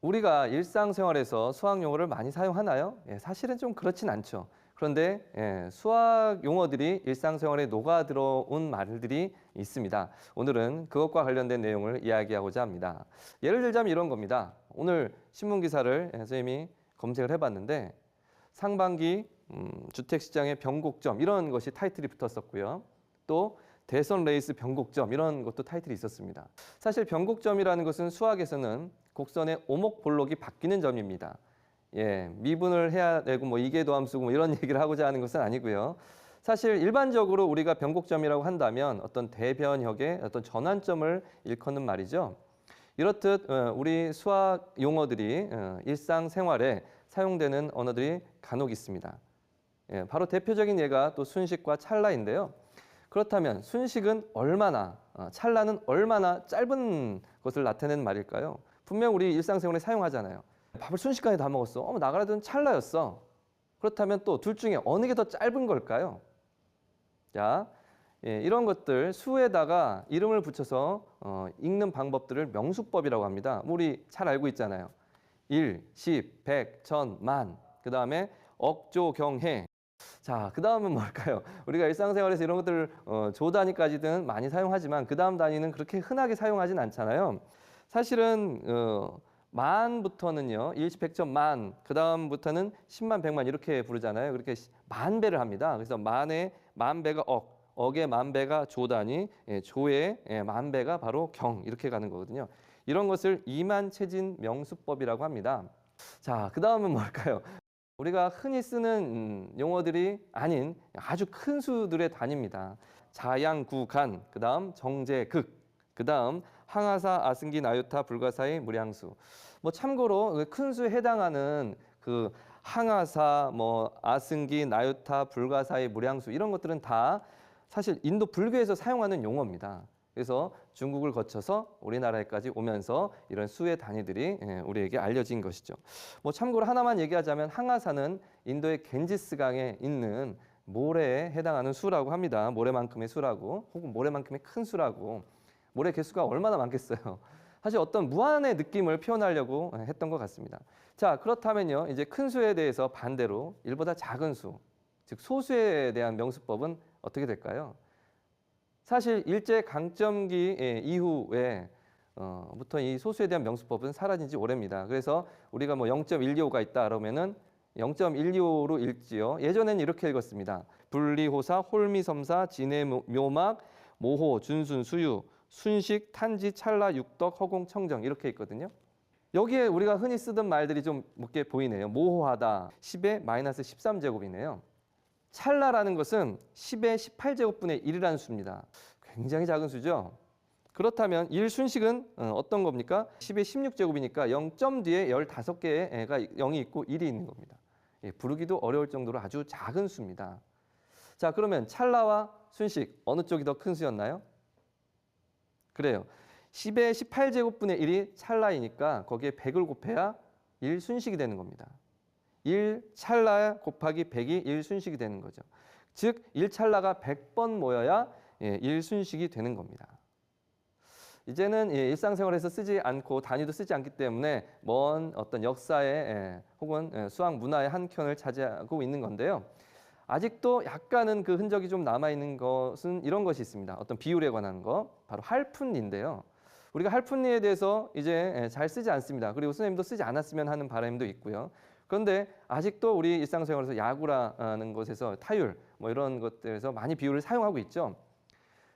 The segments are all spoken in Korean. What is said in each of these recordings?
우리가 일상생활에서 수학 용어를 많이 사용하나요? 사실은 좀 그렇진 않죠. 그런데 수학 용어들이 일상생활에 녹아들어온 말들이 있습니다. 오늘은 그것과 관련된 내용을 이야기하고자 합니다. 예를 들자면 이런 겁니다. 오늘 신문기사를 선생님이 검색을 해봤는데 상반기 주택시장의 변곡점 이런 것이 타이틀이 붙었었고요. 또 대선 레이스 변곡점 이런 것도 타이틀이 있었습니다. 사실 변곡점이라는 것은 수학에서는 곡선의 오목볼록이 바뀌는 점입니다. 미분을 해야 되고 뭐 이계 도함수고 뭐 이런 얘기를 하고자 하는 것은 아니고요. 사실 일반적으로 우리가 변곡점이라고 한다면 어떤 대변혁의 어떤 전환점을 일컫는 말이죠. 이렇듯 우리 수학 용어들이 일상생활에 사용되는 언어들이 간혹 있습니다. 바로 대표적인 예가 또 순식과 찰나인데요. 그렇다면 순식은 얼마나, 찰나는 얼마나 짧은 것을 나타내는 말일까요? 분명 우리 일상생활에 사용하잖아요. 밥을 순식간에 다 먹었어. 나가라던 찰나였어. 그렇다면 또 둘 중에 어느 게 더 짧은 걸까요? 자, 이런 것들 수에다가 이름을 붙여서 읽는 방법들을 명수법이라고 합니다. 우리 잘 알고 있잖아요. 1, 10, 100, 1000, 만. 그 다음에 억, 조, 경, 해. 자, 그 다음은 뭘까요? 우리가 일상생활에서 이런 것들을 조 단위까지는 많이 사용하지만 그 다음 단위는 그렇게 흔하게 사용하진 않잖아요. 사실은 만부터는요. 1, 10, 100, 1000, 만. 그 다음부터는 10만, 100만 이렇게 부르잖아요. 그렇게 만 배를 합니다. 그래서 만에 만 배가 억, 억의 만 배가 조 단위, 조의 만 배가 바로 경 이렇게 가는 거거든요. 이런 것을 이만체진 명수법이라고 합니다. 자, 그 다음은 뭘까요? 우리가 흔히 쓰는 용어들이 아닌 아주 큰 수들의 단위입니다. 자양, 구, 간, 그 다음 정제, 극, 그 다음 항하사, 아승기, 나유타, 불가사의 무량수. 뭐 참고로 큰 수에 해당하는 그 항하사, 뭐 아승기, 나유타, 불가사의 무량수 이런 것들은 다 사실 인도 불교에서 사용하는 용어입니다. 그래서 중국을 거쳐서 우리나라에까지 오면서 이런 수의 단위들이 우리에게 알려진 것이죠. 뭐 참고로 하나만 얘기하자면 항하사는 인도의 겐지스강에 있는 모래에 해당하는 수라고 합니다. 모래만큼의 수라고 혹은 모래만큼의 큰 수라고. 모래 개수가 얼마나 많겠어요. 사실 어떤 무한의 느낌을 표현하려고 했던 것 같습니다. 자, 그렇다면요. 이제 큰 수에 대해서 반대로 일보다 작은 수, 즉 소수에 대한 명수법은 어떻게 될까요? 사실 일제 강점기 이후에 부터 이 소수에 대한 명수법은 사라진 지 오래입니다. 그래서 우리가 뭐 0.125가 있다 그러면은 0.125로 읽지요. 예전에는 이렇게 읽었습니다. 분리호사, 홀미섬사, 진해묘막, 모호, 준순, 수유, 순식, 탄지, 찰나, 육덕, 허공, 청정 이렇게 있거든요. 여기에 우리가 흔히 쓰던 말들이 좀 몇 개 보이네요. 모호하다, 10의 마이너스 13제곱이네요. 찰나라는 것은 10의 18제곱분의 1이라는 수입니다. 굉장히 작은 수죠. 그렇다면 1순식은 어떤 겁니까? 10의 16제곱이니까 0점 뒤에 15개의 애가 0이 있고 1이 있는 겁니다. 부르기도 어려울 정도로 아주 작은 수입니다. 자, 그러면 찰나와 순식 어느 쪽이 더 큰 수였나요? 그래요. 10의 18제곱분의 1이 찰나이니까 거기에 100을 곱해야 1순식이 되는 겁니다. 1 찰나 곱하기 100이 1순식이 되는 거죠. 즉 1찰나가 100번 모여야 1순식이 되는 겁니다. 이제는 일상생활에서 쓰지 않고 단위도 쓰지 않기 때문에 먼 어떤 역사의 혹은 수학 문화의 한 켠을 차지하고 있는 건데요. 아직도 약간은 그 흔적이 좀 남아있는 것은 이런 것이 있습니다. 어떤 비율에 관한 거, 바로 할푼리인데요. 우리가 할푼리에 대해서 이제 잘 쓰지 않습니다. 그리고 선생님도 쓰지 않았으면 하는 바람도 있고요. 그런데 아직도 우리 일상생활에서 야구라는 것에서 타율 뭐 이런 것들에서 많이 비율을 사용하고 있죠.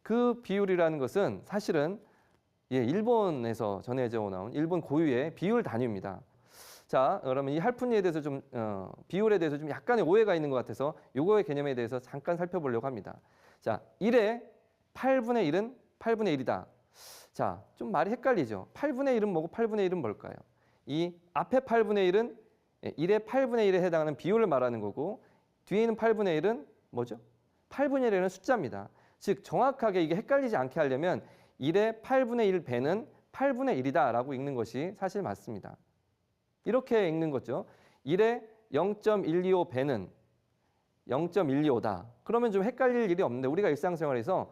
그 비율이라는 것은 사실은 일본에서 전해져 나온 일본 고유의 비율 단위입니다. 자, 그러면 이 할푼리에 대해서 좀 비율에 대해서 좀 약간의 오해가 있는 것 같아서 요거의 개념에 대해서 잠깐 살펴보려고 합니다. 자, 1의 8분의 1은 8분의 1이다. 자, 좀 말이 헷갈리죠. 8분의 1은 뭐고 8분의 1은 뭘까요? 이 앞에 8분의 1은 1의 8분의 1에 해당하는 비율을 말하는 거고 뒤에 있는 8분의 1은 뭐죠? 8분의 1은 숫자입니다. 즉 정확하게 이게 헷갈리지 않게 하려면 1의 8분의 1 배는 8분의 1이다 라고 읽는 것이 사실 맞습니다. 이렇게 읽는 거죠. 1의 0.125 배는 0.125다. 그러면 좀 헷갈릴 일이 없는데 우리가 일상생활에서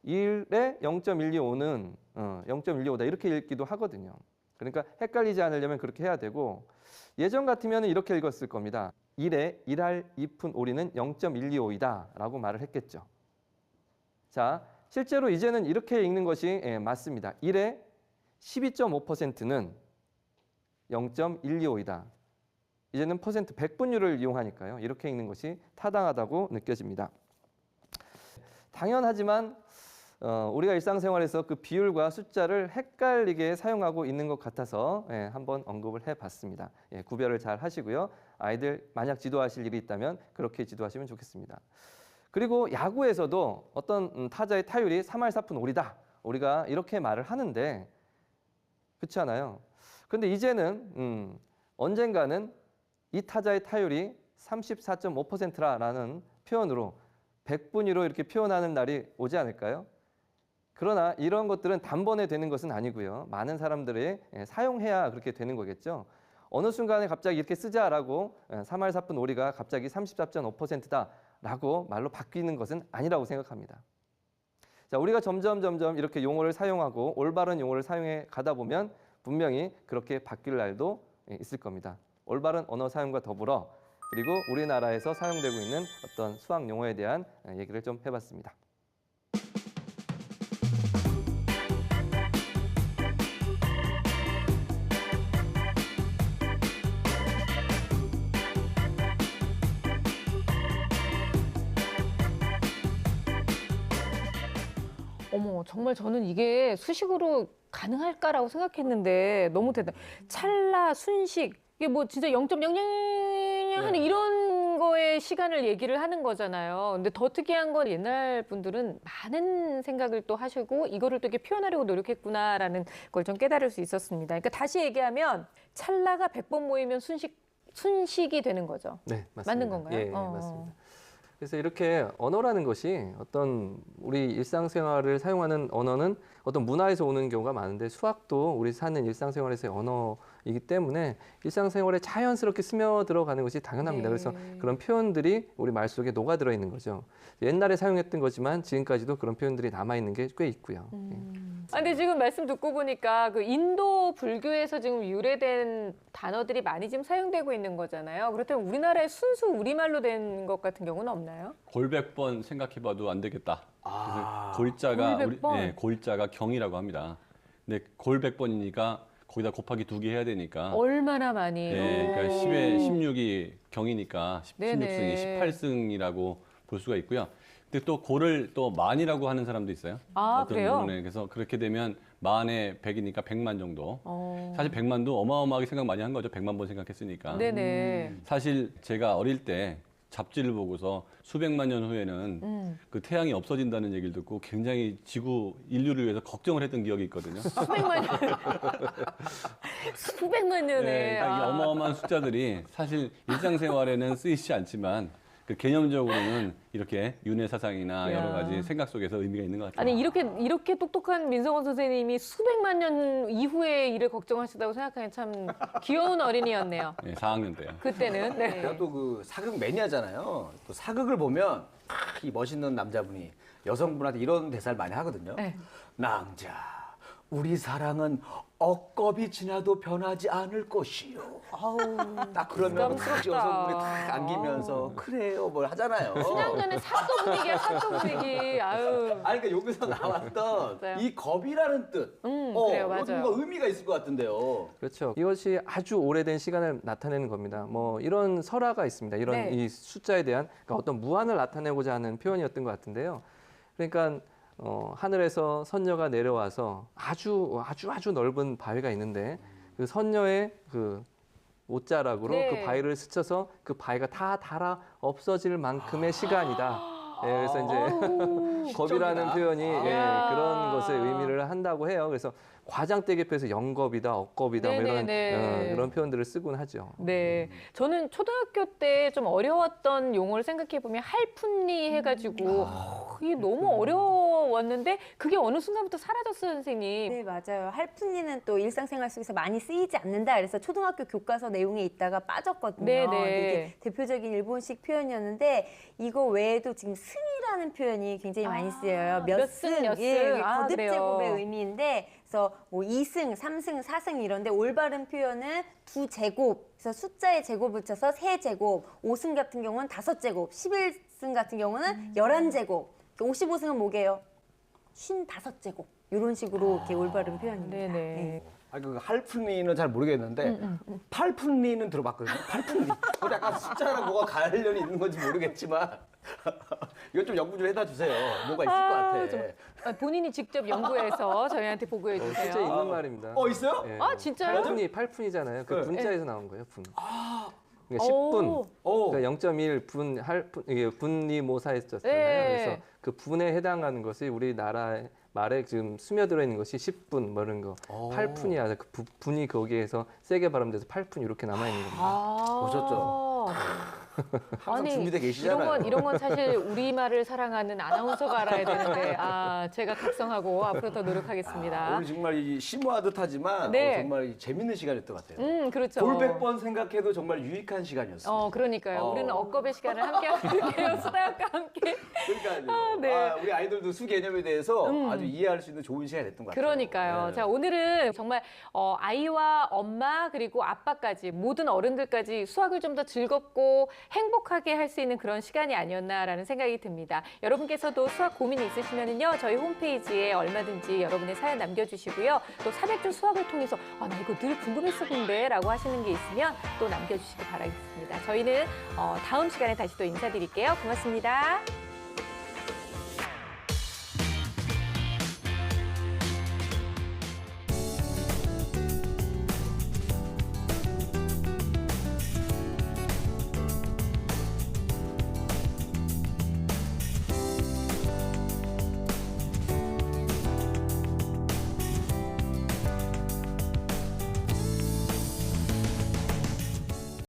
1의 0.125는 0.125다 이렇게 읽기도 하거든요. 그러니까 헷갈리지 않으려면 그렇게 해야 되고 예전 같으면 이렇게 읽었을 겁니다. 1에 1할 2푼 오리는 0.125이다 라고 말을 했겠죠. 자, 실제로 이제는 이렇게 읽는 것이 맞습니다. 1에 12.5%는 0.125이다. 이제는 퍼센트 백분율을 이용하니까요. 이렇게 읽는 것이 타당하다고 느껴집니다. 당연하지만 우리가 일상생활에서 그 비율과 숫자를 헷갈리게 사용하고 있는 것 같아서 한번 언급을 해봤습니다. 구별을 잘 하시고요. 아이들 만약 지도하실 일이 있다면 그렇게 지도하시면 좋겠습니다. 그리고 야구에서도 어떤 타자의 타율이 3할 4푼 5리다. 우리가 이렇게 말을 하는데 그렇지 않아요? 그런데 이제는 언젠가는 이 타자의 타율이 34.5%라는 표현으로 백분위로 이렇게 표현하는 날이 오지 않을까요? 그러나 이런 것들은 단번에 되는 것은 아니고요. 많은 사람들이 사용해야 그렇게 되는 거겠죠. 어느 순간에 갑자기 이렇게 쓰자라고 3할 4푼 5리가 갑자기 34.5%다라고 말로 바뀌는 것은 아니라고 생각합니다. 자, 우리가 점점 이렇게 용어를 사용하고 올바른 용어를 사용해 가다 보면 분명히 그렇게 바뀔 날도 있을 겁니다. 올바른 언어 사용과 더불어 그리고 우리나라에서 사용되고 있는 어떤 수학 용어에 대한 얘기를 좀 해봤습니다. 어머, 정말 저는 이게 수식으로 가능할까라고 생각했는데 너무 대단. 찰나, 순식, 이게 뭐 진짜 0.00 하는 이런 거에 시간을 얘기를 하는 거잖아요. 근데 더 특이한 건 옛날 분들은 많은 생각을 또 하시고 이거를 또 이렇게 표현하려고 노력했구나라는 걸 좀 깨달을 수 있었습니다. 그러니까 다시 얘기하면 찰나가 100번 모이면 순식이 되는 거죠. 네, 맞습니다. 맞는 건가요? 예, 맞습니다. 그래서 이렇게 언어라는 것이 어떤 우리 일상생활을 사용하는 언어는 어떤 문화에서 오는 경우가 많은데 수학도 우리 사는 일상생활에서의 언어이기 때문에 일상생활에 자연스럽게 스며들어가는 것이 당연합니다. 네. 그래서 그런 표현들이 우리 말 속에 녹아들어 있는 거죠. 옛날에 사용했던 거지만 지금까지도 그런 표현들이 남아있는 게 꽤 있고요. 근데 지금 말씀 듣고 보니까 그 인도 불교에서 지금 유래된 단어들이 많이 지금 사용되고 있는 거잖아요. 그렇다면 우리나라의 순수 우리말로 된 것 같은 경우는 없나요? 골백번 생각해봐도 안 되겠다. 그래서 골자가 골백번? 골자가 경이라고 합니다. 근데 골백번이니까 거기다 곱하기 2개 해야 되니까. 얼마나 많이? 그러니까 10에 16이 경이니까 네네. 16승이 18승이라고 볼 수가 있고요. 근데 또 골을 또 만이라고 하는 사람도 있어요. 아, 어떤 그래요? 부분에. 그래서 그렇게 되면 만에 100이니까 100만 정도. 사실 100만도 어마어마하게 생각 많이 한 거죠. 100만 번 생각했으니까. 네네. 사실 제가 어릴 때 잡지를 보고서 수백만 년 후에는 그 태양이 없어진다는 얘기를 듣고 굉장히 지구 인류를 위해서 걱정을 했던 기억이 있거든요. 수백만 년. 수백만 년에. 네, 그러니까 이 어마어마한 숫자들이 사실 일상생활에는 쓰이지 않지만 그 개념적으로는 이렇게 윤회 사상이나 이야. 여러 가지 생각 속에서 의미가 있는 것 같아요. 아니 이렇게 똑똑한 민성원 선생님이 수백만 년 이후의 일을 걱정하시다고 생각하니 참 귀여운 어린이였네요. 네, 4학년 때요. 그때는. 네. 제가 또 그 사극 매니아잖아요. 또 사극을 보면 이 멋있는 남자분이 여성분한테 이런 대사를 많이 하거든요. 네. 낭자, 우리 사랑은 억겁이 지나도 변하지 않을 것이요. 아우. 딱 그러면 딱 부담스럽다. 여성분이 딱 안기면서 그래요, 뭘 하잖아요. 수년전에 사또 분위기야, 사또 분위기. 아유. 아니 그러니까 여기서 나왔던 맞아요. 이 겁이라는 뜻. 그래요, 맞아요. 뭔가 의미가 있을 것 같은데요. 그렇죠. 이것이 아주 오래된 시간을 나타내는 겁니다. 뭐 이런 설화가 있습니다. 이런 네. 이 숫자에 대한 그러니까 어떤 무한을 나타내고자 하는 표현이었던 것 같은데요. 그러니까 하늘에서 선녀가 내려와서 아주 넓은 바위가 있는데 그 선녀의 그 옷자락으로 네. 그 바위를 스쳐서 그 바위가 다 닳아 없어질 만큼의 시간이다. 그래서 이제 아우. 겁이라는 표현이 아. 그런 것에 의미를 한다고 해요. 그래서 과장되게표에서 영겁이다, 억겁이다 뭐 이런 네네네. 그런 표현들을 쓰곤 하죠. 네. 저는 초등학교 때 좀 어려웠던 용어를 생각해 보면 할푼리 해가지고 이게 너무 어려웠는데 그게 어느 순간부터 사라졌어요, 선생님. 네, 맞아요. 할푼이는 또 일상생활 속에서 많이 쓰이지 않는다. 그래서 초등학교 교과서 내용에 있다가 빠졌거든요. 네네. 근데 이게 대표적인 일본식 표현이었는데 이거 외에도 지금 승이라는 표현이 굉장히 많이 쓰여요. 몇 승, 몇 예, 승. 이게 아, 거듭 그래요. 제곱의 의미인데 그래서 뭐 2승, 3승, 4승 이런데 올바른 표현은 2제곱. 그래서 숫자에 제곱을 붙여서 3제곱. 5승 같은 경우는 5제곱. 11승 같은 경우는 11제곱. 55승은 뭐게요? 55제곱. 이런 식으로 이렇게 올바른 표현입니다. 네네. 네. 아, 그 할푼리는 잘 모르겠는데 팔푼리는 들어봤거든요. 팔푼리. 근데 약간 숫자랑 뭐가 관련이 있는 건지 모르겠지만 이거 좀 연구 좀 해다 주세요. 뭐가 있을 것 같아. 본인이 직접 연구해서 저희한테 보고해 실제 주세요. 있는 말입니다. 있어요? 예. 아, 진짜요? 팔푼이잖아요. 그 네. 분자에서 나온 거예요. 분. 그러니까 10분. 오. 그러니까 0.1분 할분 이게 분리모사에 썼잖아요. 네. 그래서 그 분에 해당하는 것이 우리나라 말에 지금 스며들어 있는 것이 10분 뭐 이런 거. 8푼이야. 그 분이 거기에서 세게 발음돼서 8푼 이렇게 남아 있는 겁니다. 보셨죠? 항상 준비돼 계시잖아요. 이런 건 사실 우리말을 사랑하는 아나운서가 알아야 되는데 제가 각성하고 앞으로 더 노력하겠습니다. 오늘 정말 이 심오하듯하지만 네. 정말 이 재밌는 시간이었던 것 같아요. 그렇죠. 돌백 번 생각해도 정말 유익한 시간이었어요. 그러니까요. 우리는 억겁의 시간을 함께 할게요. 수다학과 함께. 그러니까요. 네. 우리 아이들도 수 개념에 대해서 아주 이해할 수 있는 좋은 시간이 됐던 것 같아요. 그러니까요. 네. 자, 오늘은 정말 아이와 엄마 그리고 아빠까지 모든 어른들까지 수학을 좀 더 즐겁고 행복하게 할 수 있는 그런 시간이 아니었나라는 생각이 듭니다. 여러분께서도 수학 고민이 있으시면요 저희 홈페이지에 얼마든지 여러분의 사연 남겨주시고요. 또 300주 수학을 통해서 나 이거 늘 궁금했었는데 라고 하시는 게 있으면 또 남겨주시기 바라겠습니다. 저희는 다음 시간에 다시 또 인사드릴게요. 고맙습니다.